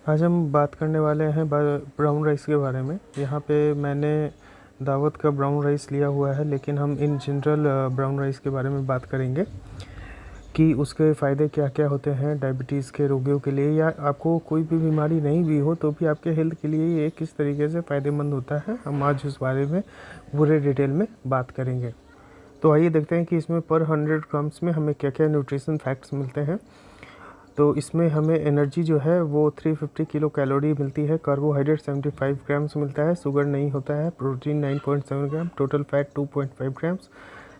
आज हम बात करने वाले हैं ब्राउन राइस के बारे में। यहाँ पे मैंने दावत का ब्राउन राइस लिया हुआ है, लेकिन हम इन जनरल ब्राउन राइस के बारे में बात करेंगे कि उसके फ़ायदे क्या क्या होते हैं डायबिटीज़ के रोगियों के लिए, या आपको कोई भी बीमारी नहीं भी हो तो भी आपके हेल्थ के लिए ये किस तरीके से फ़ायदेमंद होता है। हम आज उस बारे में पूरे डिटेल में बात करेंगे। तो आइए देखते हैं कि इसमें पर 100 ग्राम्स में हमें क्या क्या न्यूट्रिशन फैक्ट्स मिलते हैं। तो इसमें हमें एनर्जी जो है वो 350 किलो कैलोरी मिलती है, कार्बोहाइड्रेट 75 ग्राम्स मिलता है, शुगर नहीं होता है, protein 9.7 gram, total fat 2.5 grams,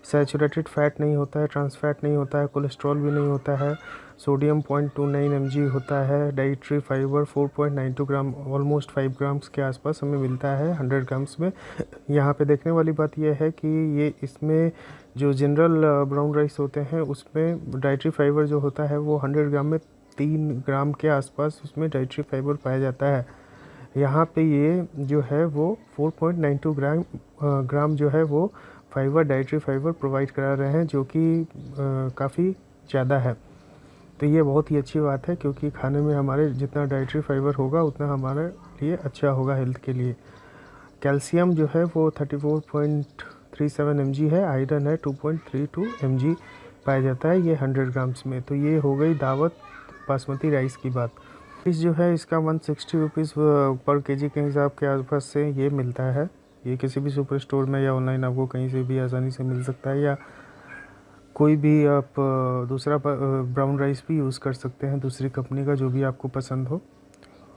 saturated fat नहीं होता है, ट्रांस फैट नहीं होता है, कोलेस्ट्रॉल भी नहीं होता है, सोडियम 0.29 mg होता है, डाइट्री फाइबर 4.92 ग्राम, ऑलमोस्ट 5 ग्राम्स के आसपास हमें मिलता है 100 ग्राम्स में। यहाँ पे देखने वाली बात यह है कि ये इसमें जो जनरल ब्राउन राइस होते हैं उसमें डाइट्री फाइबर जो होता है वो 100 ग्राम में 3 ग्राम के आसपास उसमें डाइट्री फाइबर पाया जाता है। यहाँ पे ये जो है वो 4.92 ग्राम जो है वो फाइबर डाइट्री फाइबर प्रोवाइड करा रहे हैं, जो कि काफ़ी ज़्यादा है। तो ये बहुत ही अच्छी बात है, क्योंकि खाने में हमारे जितना डाइट्री फाइबर होगा उतना हमारे लिए अच्छा होगा हेल्थ के लिए। कैल्शियम जो है वो 34.37 mg है, आयरन है 2.32 mg पाया जाता है ये 100 ग्राम्स में। तो ये हो गई दावत बासमती राइस की बात। इस जो है इसका 160 रुपीज़ पर केजी के हिसाब के आसपास से ये मिलता है। ये किसी भी सुपर स्टोर में या ऑनलाइन आपको कहीं से भी आसानी से मिल सकता है, या कोई भी आप दूसरा ब्राउन राइस भी यूज़ कर सकते हैं दूसरी कंपनी का, जो भी आपको पसंद हो।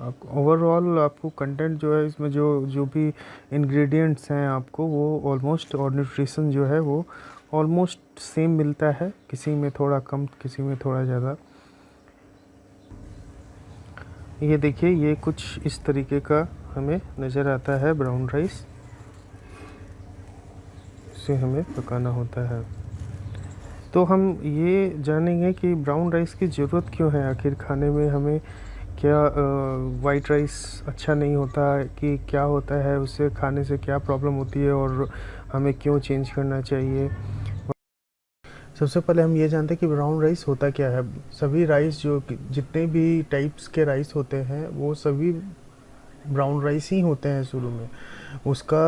आप ओवरऑल आपको कंटेंट जो है इसमें जो जो भी इंग्रेडिएंट्स हैं आपको वो ऑलमोस्ट, और न्यूट्रिशन जो है वो ऑलमोस्ट सेम मिलता है, किसी में थोड़ा कम किसी में थोड़ा ज़्यादा। ये देखिए, ये कुछ इस तरीके का हमें नज़र आता है ब्राउन राइस। इसे हमें पकाना होता है। तो हम ये जानेंगे कि ब्राउन राइस की ज़रूरत क्यों है आखिर खाने में। हमें क्या वाइट राइस अच्छा नहीं होता कि क्या होता है, उससे खाने से क्या प्रॉब्लम होती है और हमें क्यों चेंज करना चाहिए। सबसे पहले हम ये जानते हैं कि ब्राउन राइस होता क्या है। सभी राइस जो जितने भी टाइप्स के राइस होते हैं वो सभी ब्राउन राइस ही होते हैं शुरू में। उसका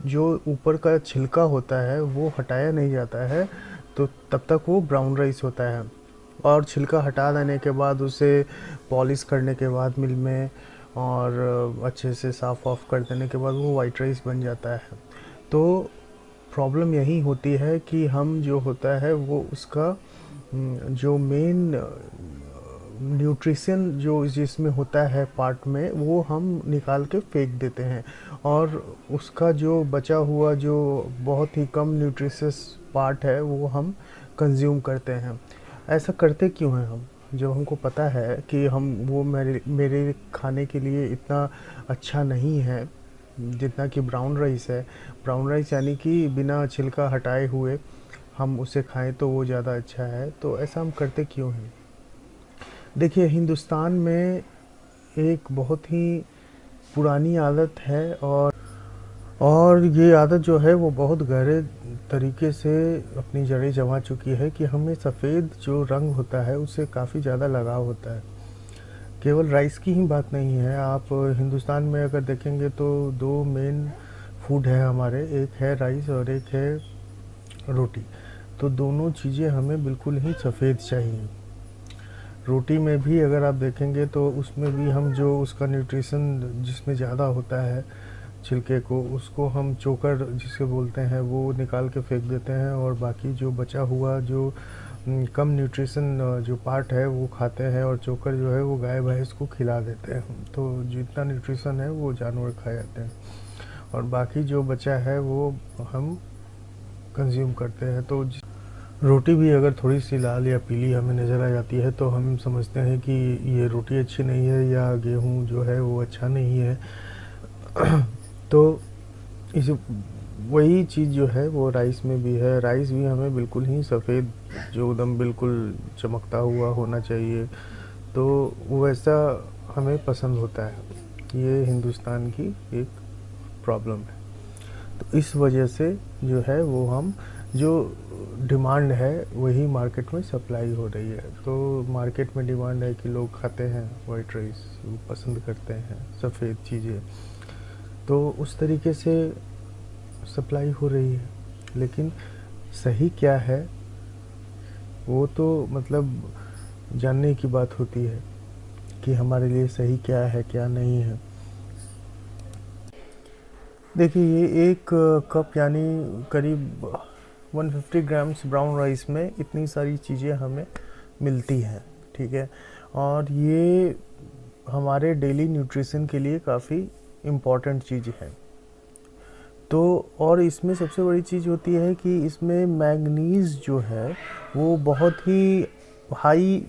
जो ऊपर का छिलका होता है वो हटाया नहीं जाता है, तो तब तक वो ब्राउन राइस होता है। और छिलका हटा देने के बाद उसे पॉलिश करने के बाद मिल में और अच्छे से साफ़ ऑफ कर देने के बाद वो वाइट राइस बन जाता है। तो प्रॉब्लम यही होती है कि हम जो होता है वो उसका जो मेन न्यूट्रिशन जो जिसमें होता है पार्ट में, वो हम निकाल के फेंक देते हैं, और उसका जो बचा हुआ जो बहुत ही कम न्यूट्रिशियस पार्ट है वो हम कंज्यूम करते हैं। ऐसा करते क्यों हैं हम, जब हमको पता है कि हम वो मेरे खाने के लिए इतना अच्छा नहीं है जितना कि ब्राउन राइस है। ब्राउन राइस यानी कि बिना छिलका हटाए हुए हम उसे खाएं तो वो ज़्यादा अच्छा है। तो ऐसा हम करते क्यों हैं? देखिए, हिंदुस्तान में एक बहुत ही पुरानी आदत है, और ये आदत जो है वो बहुत गहरे तरीके से अपनी जड़ें जमा चुकी है कि हमें सफ़ेद जो रंग होता है उससे काफ़ी ज़्यादा लगाव होता है। केवल राइस की ही बात नहीं है, आप हिंदुस्तान में अगर देखेंगे तो दो मेन फूड है हमारे, एक है राइस और एक है रोटी। तो दोनों चीज़ें हमें बिल्कुल ही सफ़ेद चाहिए। रोटी में भी अगर आप देखेंगे तो उसमें भी हम जो उसका न्यूट्रिशन जिसमें ज़्यादा होता है छिलके को, उसको हम चोकर जिसे बोलते हैं वो निकाल के फेंक देते हैं, और बाकी जो बचा हुआ जो कम न्यूट्रिशन जो पार्ट है वो खाते हैं, और चोकर जो है वो गाय भैंस को खिला देते हैं। तो जितना न्यूट्रिशन है वो जानवर खा जाते हैं, और बाकी जो बचा है वो हम कंज्यूम करते हैं। तो रोटी भी अगर थोड़ी सी लाल या पीली हमें नज़र आ जाती है तो हम समझते हैं कि ये रोटी अच्छी नहीं है, या गेहूँ जो है वो अच्छा नहीं है। तो इस वही चीज़ जो है वो राइस में भी है। राइस भी हमें बिल्कुल ही सफ़ेद जो एकदम बिल्कुल चमकता हुआ होना चाहिए, तो वैसा हमें पसंद होता है। ये हिंदुस्तान की एक प्रॉब्लम है। तो इस वजह से जो है वो हम जो डिमांड है वही मार्केट में सप्लाई हो रही है। तो मार्केट में डिमांड है कि लोग खाते हैं वाइट राइस, पसंद करते हैं सफ़ेद चीज़ें, तो उस तरीके से सप्लाई हो रही है। लेकिन सही क्या है वो तो मतलब जानने की बात होती है कि हमारे लिए सही क्या है क्या नहीं है। देखिए, ये एक कप यानी करीब 150 ग्राम्स ब्राउन राइस में इतनी सारी चीज़ें हमें मिलती हैं, ठीक है। और ये हमारे डेली न्यूट्रिशन के लिए काफ़ी इम्पॉर्टेंट चीज़ है। तो और इसमें सबसे बड़ी चीज़ होती है कि इसमें मैंगनीज़ जो है वो बहुत ही हाई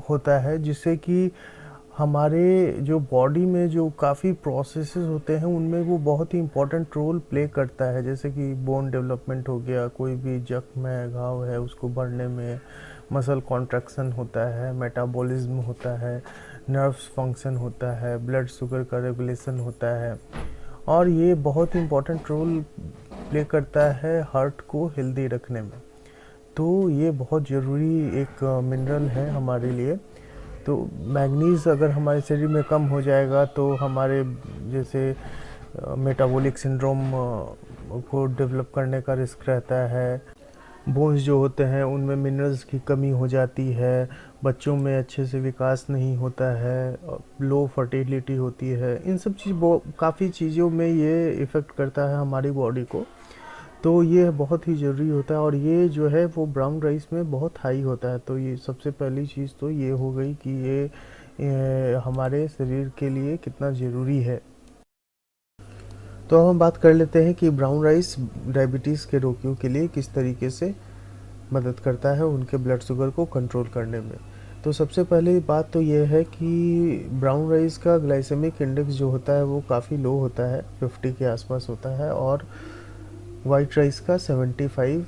होता है, जिससे कि हमारे जो बॉडी में जो काफ़ी प्रोसेसेस होते हैं उनमें वो बहुत ही इम्पोर्टेंट रोल प्ले करता है। जैसे कि बोन डेवलपमेंट हो गया, कोई भी जख्म है, घाव है, उसको भरने में, मसल कॉन्ट्रैक्शन होता है, मेटाबॉलिज्म होता है, नर्व्स फंक्शन होता है, ब्लड शुगर का रेगुलेशन होता है, और ये बहुत ही इम्पोर्टेंट रोल प्ले करता है हार्ट को हेल्दी रखने में। तो ये बहुत ज़रूरी एक मिनरल है हमारे लिए। तो मैंगनीज़ अगर हमारे शरीर में कम हो जाएगा तो हमारे जैसे मेटाबॉलिक सिंड्रोम को डेवलप करने का रिस्क रहता है। बोन्स जो होते हैं उनमें मिनरल्स की कमी हो जाती है, बच्चों में अच्छे से विकास नहीं होता है, लो फर्टिलिटी होती है। इन सब काफ़ी चीज़ों में ये इफ़ेक्ट करता है हमारी बॉडी को। तो ये बहुत ही ज़रूरी होता है, और ये जो है वो ब्राउन राइस में बहुत हाई होता है। तो ये सबसे पहली चीज़ तो ये हो गई कि ये हमारे शरीर के लिए कितना ज़रूरी है। तो हम बात कर लेते हैं कि ब्राउन राइस डायबिटीज़ के रोगियों के लिए किस तरीके से मदद करता है उनके ब्लड शुगर को कंट्रोल करने में। तो सबसे पहली बात तो ये है कि ब्राउन राइस का ग्लाइसेमिक इंडेक्स जो होता है वो काफ़ी लो होता है, 50 के आसपास होता है, और वाइट राइस का 75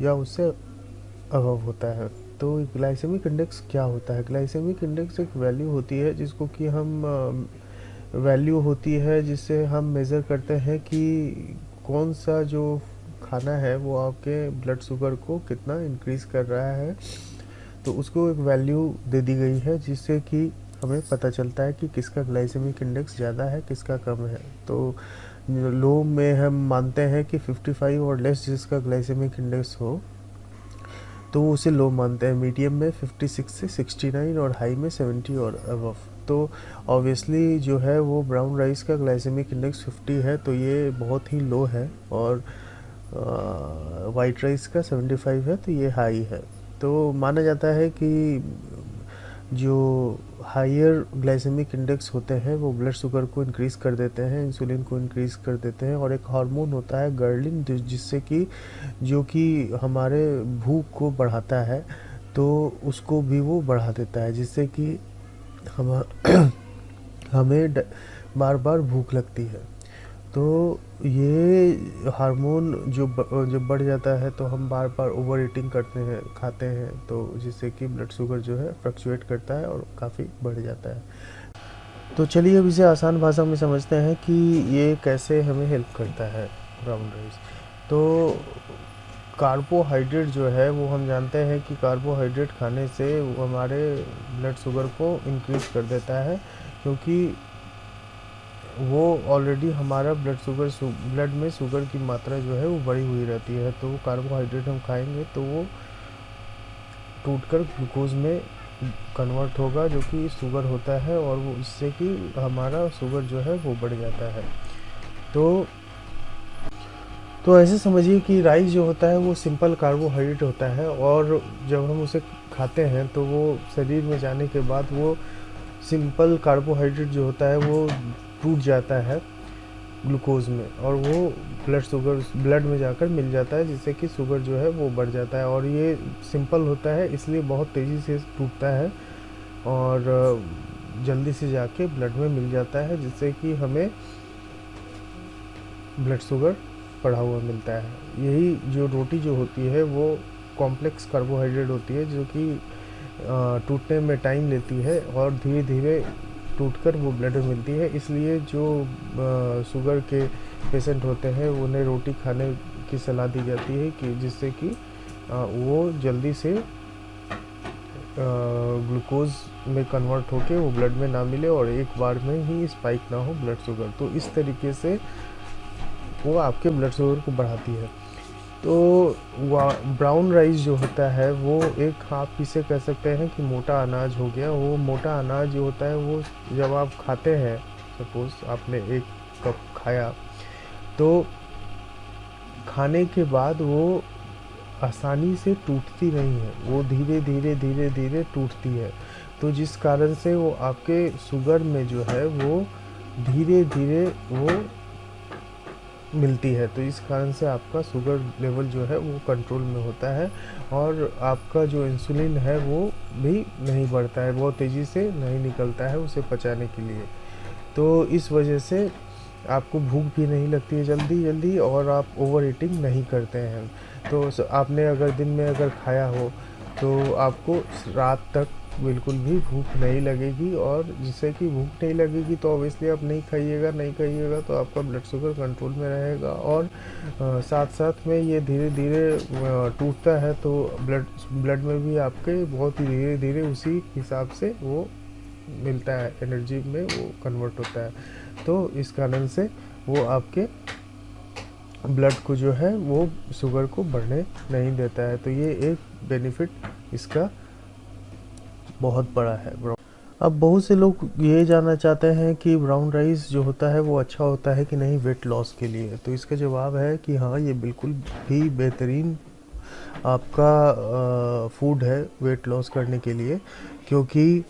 या उससे अबव होता है। तो ग्लाइसेमिक इंडेक्स क्या होता है? ग्लाइसेमिक इंडेक्स एक वैल्यू होती है जिसको कि हम वैल्यू होती है जिससे हम मेज़र करते हैं कि कौन सा जो खाना है वो आपके ब्लड शुगर को कितना इंक्रीज़ कर रहा है। तो उसको एक वैल्यू दे दी गई है जिससे कि हमें पता चलता है कि किसका ग्लाइसेमिक इंडेक्स ज़्यादा है, किसका कम है। तो लो में हम मानते हैं कि 55 और लेस जिसका ग्लाइसेमिक इंडेक्स हो तो उसे लो मानते हैं, मीडियम में 56 से 69 और हाई में 70 और अबव। तो ऑब्वियसली जो है वो ब्राउन राइस का ग्लाइसेमिक इंडेक्स 50 है तो ये बहुत ही लो है, और वाइट राइस का 75 है तो ये हाई है। तो माना जाता है कि जो हायर ग्लाइसेमिक इंडेक्स होते हैं वो ब्लड शुगर को इंक्रीज़ कर देते हैं, इंसुलिन को इंक्रीज़ कर देते हैं, और एक हार्मोन होता है गर्लिन जिससे कि जो कि हमारे भूख को बढ़ाता है, तो उसको भी वो बढ़ा देता है, जिससे कि हम हमें बार बार भूख लगती है। तो ये हार्मोन जब बढ़ जाता है तो हम बार बार ओवर ईटिंग करते हैं, खाते हैं, तो जिससे कि ब्लड शुगर जो है फ्लक्चुएट करता है और काफ़ी बढ़ जाता है। तो चलिए अब इसे आसान भाषा में समझते हैं कि ये कैसे हमें हेल्प करता है ब्राउन राइस। तो कार्बोहाइड्रेट जो है वो हम जानते हैं कि कार्बोहाइड्रेट खाने से वो हमारे ब्लड शुगर को इंक्रीज़ कर देता है, क्योंकि वो ऑलरेडी हमारा ब्लड में शुगर की मात्रा जो है वो बढ़ी हुई रहती है। तो कार्बोहाइड्रेट हम खाएंगे तो वो टूटकर ग्लूकोज में कन्वर्ट होगा जो कि शुगर होता है, और वो इससे कि हमारा शुगर जो है वो बढ़ जाता है। तो ऐसे समझिए कि राइस जो होता है वो सिंपल कार्बोहाइड्रेट होता है, और जब हम उसे खाते हैं तो वो शरीर में जाने के बाद वो सिंपल कार्बोहाइड्रेट जो होता है वो टूट जाता है ग्लूकोज में, और वो ब्लड में जाकर मिल जाता है, जिससे कि शुगर जो है वो बढ़ जाता है। और ये सिंपल होता है इसलिए बहुत तेज़ी से टूटता है और जल्दी से जाके ब्लड में मिल जाता है, जिससे कि हमें ब्लड शुगर बढ़ा हुआ मिलता है। यही जो रोटी जो होती है वो कॉम्प्लेक्स कार्बोहाइड्रेट होती है जो कि टूटने में टाइम लेती है और धीरे धीरे टूटकर वो ब्लड में मिलती है। इसलिए जो शुगर के पेशेंट होते हैं उन्हें रोटी खाने की सलाह दी जाती है कि जिससे कि वो जल्दी से ग्लूकोज में कन्वर्ट होके वो ब्लड में ना मिले और एक बार में ही स्पाइक ना हो ब्लड शुगर। तो इस तरीके से वो आपके ब्लड शुगर को बढ़ाती है। तो ब्राउन राइस जो होता है वो एक आप इसे कह सकते हैं कि मोटा अनाज हो गया। वो मोटा अनाज जो होता है वो जब आप खाते हैं, सपोज़ आपने एक कप खाया, तो खाने के बाद वो आसानी से टूटती नहीं है, वो धीरे धीरे धीरे धीरे टूटती है। तो जिस कारण से वो आपके शुगर में जो है वो धीरे धीरे वो मिलती है। तो इस कारण से आपका शुगर लेवल जो है वो कंट्रोल में होता है और आपका जो इंसुलिन है वो भी नहीं बढ़ता है, बहुत तेज़ी से नहीं निकलता है उसे पचाने के लिए। तो इस वजह से आपको भूख भी नहीं लगती है जल्दी जल्दी और आप ओवर ईटिंग नहीं करते हैं। तो आपने अगर दिन में अगर खाया हो तो आपको रात तक बिल्कुल भी भूख नहीं लगेगी, और जिससे कि भूख नहीं लगेगी तो ऑब्वियसली आप नहीं खाइएगा तो आपका ब्लड शुगर कंट्रोल में रहेगा। और साथ साथ में ये धीरे धीरे टूटता है तो ब्लड में भी आपके बहुत ही धीरे धीरे उसी हिसाब से वो मिलता है, एनर्जी में वो कन्वर्ट होता है। तो इस कारण से वो आपके ब्लड को जो है वो शुगर को बढ़ने नहीं देता है। तो ये एक बेनिफिट इसका बहुत बड़ा है। अब बहुत से लोग ये जानना चाहते हैं कि ब्राउन राइस जो होता है वो अच्छा होता है कि नहीं वेट लॉस के लिए। तो इसका जवाब है कि हाँ, ये बिल्कुल भी बेहतरीन आपका फूड है वेट लॉस करने के लिए, क्योंकि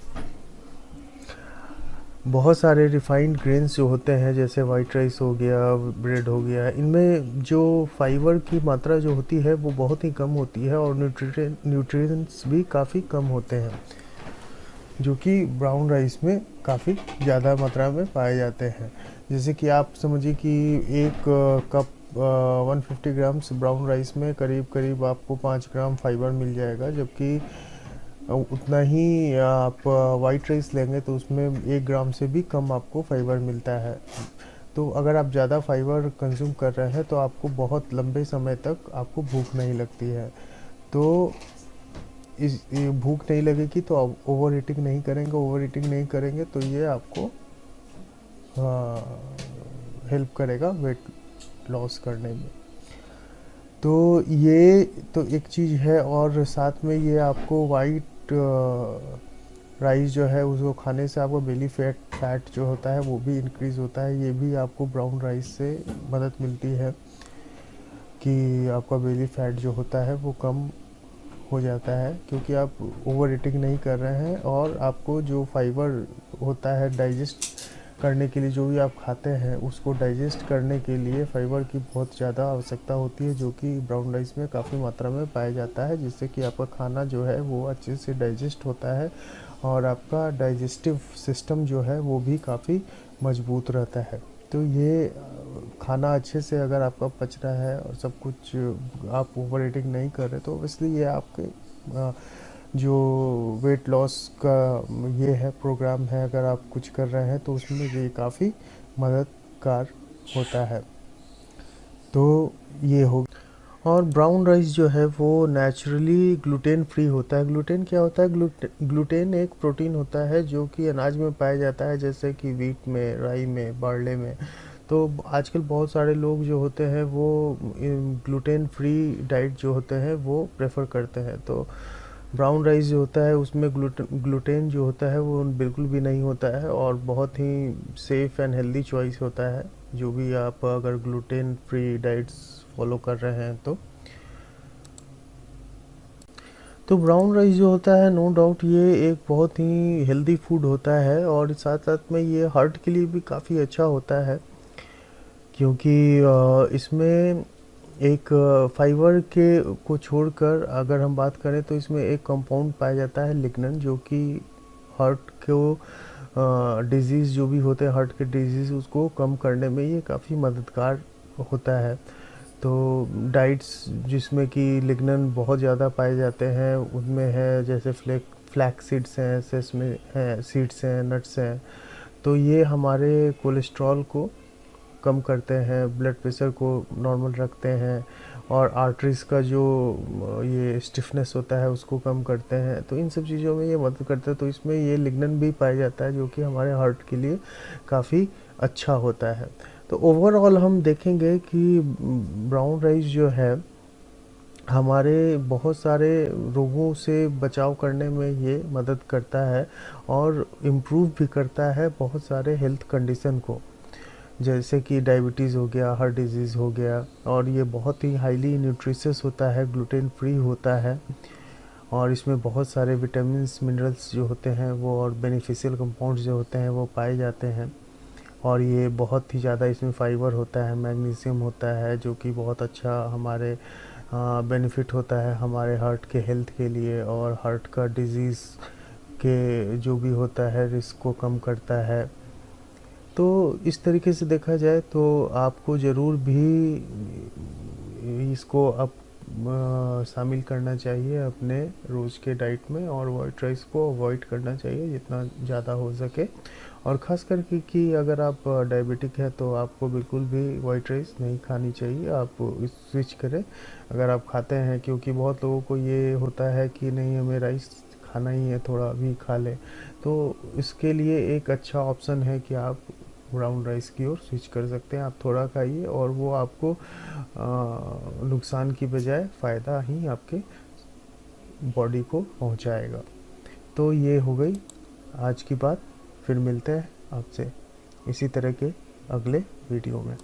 बहुत सारे रिफाइंड ग्रेन्स जो होते हैं जैसे वाइट राइस हो गया, ब्रेड हो गया, इनमें जो फाइबर की मात्रा जो होती है वो बहुत ही कम होती है और न्यूट्रिएंट्स भी काफ़ी कम होते हैं, जो कि ब्राउन राइस में काफ़ी ज़्यादा मात्रा में पाए जाते हैं। जैसे कि आप समझिए कि एक कप 150 ग्राम्स ब्राउन राइस में करीब करीब आपको 5 ग्राम फाइबर मिल जाएगा, जबकि उतना ही आप वाइट राइस लेंगे तो उसमें 1 ग्राम से भी कम आपको फाइबर मिलता है। तो अगर आप ज़्यादा फाइबर कंज्यूम कर रहे हैं तो आपको बहुत लंबे समय तक आपको भूख नहीं लगती है। तो ये भूख नहीं लगेगी तो आप ओवर ईटिंग नहीं करेंगे तो ये आपको हेल्प करेगा वेट लॉस करने में। तो ये तो एक चीज़ है, और साथ में ये आपको वाइट राइस जो है उसको खाने से आपको बेली फैट जो होता है वो भी इंक्रीज़ होता है। ये भी आपको ब्राउन राइस से मदद मिलती है कि आपका बेली फैट जो होता है वो कम हो जाता है, क्योंकि आप ओवर ईटिंग नहीं कर रहे हैं और आपको जो फाइबर होता है डाइजेस्ट करने के लिए, जो भी आप खाते हैं उसको डाइजेस्ट करने के लिए फाइबर की बहुत ज़्यादा आवश्यकता होती है, जो कि ब्राउन राइस में काफ़ी मात्रा में पाया जाता है, जिससे कि आपका खाना जो है वो अच्छे से डाइजेस्ट होता है और आपका डाइजेस्टिव सिस्टम जो है वो भी काफ़ी मजबूत रहता है। तो ये खाना अच्छे से अगर आपका पच रहा है और सब कुछ आप ओवर ईटिंग नहीं कर रहे तो ऑब्वियसली ये आपके जो वेट लॉस का ये है प्रोग्राम है, अगर आप कुछ कर रहे हैं तो उसमें ये काफ़ी मददगार होता है। तो ये हो। और ब्राउन राइस जो है वो नेचुरली ग्लूटेन फ्री होता है। ग्लूटेन क्या होता है? ग्लूटेन एक प्रोटीन होता है जो कि अनाज में पाया जाता है, जैसे कि वीट में, राई में, बार्ले में। तो आजकल बहुत सारे लोग जो होते हैं वो ग्लूटेन फ्री डाइट जो होते हैं वो प्रेफर करते हैं। तो ब्राउन राइस जो होता है उसमें ग्लूटेन जो होता है वो बिल्कुल भी नहीं होता है और बहुत ही सेफ़ एंड हेल्दी चॉइस होता है, जो भी आप अगर ग्लूटेन फ्री डाइट्स फॉलो कर रहे हैं तो ब्राउन राइस जो होता है नो डाउट ये एक बहुत ही हेल्दी फूड होता है, और साथ साथ में ये हार्ट के लिए भी काफ़ी अच्छा होता है, क्योंकि इसमें एक फाइबर के को छोड़कर अगर हम बात करें तो इसमें एक कंपाउंड पाया जाता है लिग्नन, जो कि हार्ट को डिजीज़ जो भी होते हैं हार्ट के डिजीज़ उसको कम करने में ये काफ़ी मददगार होता है। तो डाइट्स जिसमें कि लिग्नन बहुत ज़्यादा पाए जाते हैं उनमें है जैसे फ्लैक्स सीड्स हैं, सेसमे हैं, सीड्स हैं, नट्स हैं। तो ये हमारे कोलेस्ट्रॉल को कम करते हैं, ब्लड प्रेशर को नॉर्मल रखते हैं, और आर्टरीज़ का जो ये स्टिफनेस होता है उसको कम करते हैं। तो इन सब चीज़ों में ये मदद करता है। तो इसमें ये लिग्नन भी पाया जाता है जो कि हमारे हार्ट के लिए काफ़ी अच्छा होता है। तो ओवरऑल हम देखेंगे कि ब्राउन राइस जो है हमारे बहुत सारे रोगों से बचाव करने में ये मदद करता है, और इम्प्रूव भी करता है बहुत सारे हेल्थ कंडीशन को, जैसे कि डायबिटीज़ हो गया, हार्ट डिजीज़ हो गया। और ये बहुत ही हाईली न्यूट्रिशियस होता है, ग्लूटेन फ्री होता है, और इसमें बहुत सारे विटामिन्स, मिनरल्स जो होते हैं वो, और बेनिफिशियल कंपाउंड्स जो होते हैं वो पाए जाते हैं। और ये बहुत ही ज़्यादा इसमें फाइबर होता है, मैग्नीशियम होता है, जो कि बहुत अच्छा हमारे बेनिफिट होता है हमारे हार्ट के हेल्थ के लिए, और हार्ट का डिज़ीज़ के जो भी होता है रिस्क को कम करता है। तो इस तरीके से देखा जाए तो आपको ज़रूर भी इसको अब शामिल करना चाहिए अपने रोज़ के डाइट में, और वाइट राइस को अवॉइड करना चाहिए जितना ज़्यादा हो सके। और ख़ास करके कि अगर आप डायबिटिक है तो आपको बिल्कुल भी वाइट राइस नहीं खानी चाहिए, आप स्विच करें अगर आप खाते हैं, क्योंकि बहुत लोगों को ये होता है कि नहीं हमें राइस खाना ही है, थोड़ा भी खा लें। तो इसके लिए एक अच्छा ऑप्शन है कि आप ब्राउन राइस की ओर स्विच कर सकते हैं। आप थोड़ा खाइए और वो आपको नुकसान की बजाय फ़ायदा ही आपके बॉडी को पहुंचाएगा। तो ये हो गई आज की बात। फिर मिलते हैं आपसे इसी तरह के अगले वीडियो में।